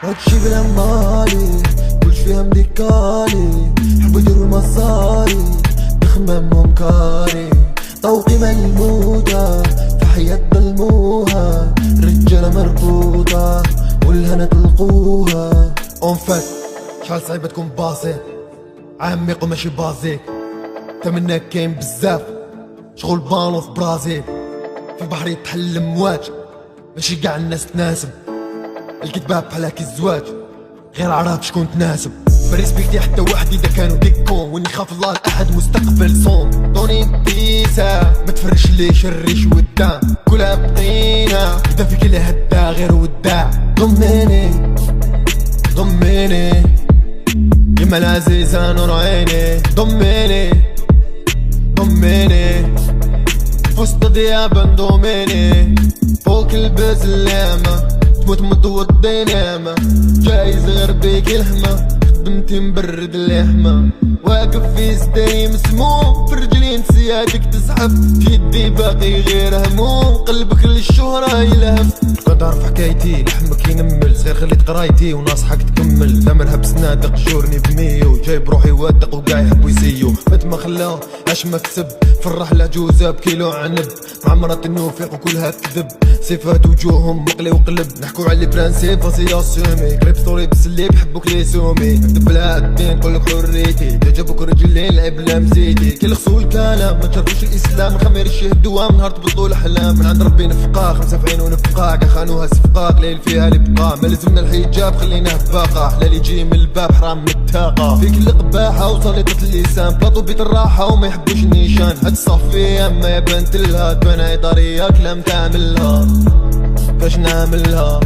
هادشي بلا مالي كلش فيها مديكالي، حبو يديرو المصاري بخمامهم كاري، طوقي ملمودة في حياة ظلموها، رجالة مربوطة والهنا تلقوها. اون فات شحال صعيبة تكون باسي عميق وماشي بازيك، تمناك كاين بزاف شغل بالون في برازيل، في بحر يتحل امواج ماشي قاع الناس تناسب، الكتبة بحال هاك الزواج غير عرف شكون تناسب. بريسبكتي حتى واحد اذا كانوا ديكون، واني خاف الله الاحد مستقبل صوم، دوني بيسا ما تفرش ليش الريش والدام كلها بقينا، اذا فيك اللي هدا غير وداع. ضميني ضميني يما العزيزة نور عيني، ضميني ضميني وسط ديابا ضميني، فوق البز اللامة تموت مضوى الدينامة، جايز غير بيك الهمة خدمتي مبرد اللحمة، واقف في سداني مسموم في رجلي نسياتك تزحف، في يدي باقي غير هموم قلبك للشهرة يلهف. كنت عارف حكايتي لحمك ينمل صغير خليت قرايتي وناصحك تكمل، ثمرها بسنادق جورني بميو جايب روحي وادق وقاع يحبو يسيو، مت ما خلاه اش مكسب في الرحلة جوزة بكيلو عنب مع مرات النوفيق وكلها كذب، صفات وجوههم مقلي وقلب نحكو على برانسيب فاسياسيومي، قريب ستوري بس اللي بحبوك لي سومي، نكتب لها الدين نقولك حريتي، جابوك رجلين لعب لا مزيدي، كي لخصو الكلام ما تشرفوش الاسلام، الخمير الشهدوها من نهار تبطلوا الاحلام، من عند ربي نفقا خمسة في عين ونفقا خانوها صفقا قليل فيها اللي بقى، ما لزمنا الحجاب خليناه باقا، حلال يجي من الباب حرام متاقا، فيك القباحة وسلطة اللسان بلاطو بيت الراحة وما يحبوش النيشان، هاد الصفية اما يا بنت لها تبان عيطارية كلام تعملها باش نعملها.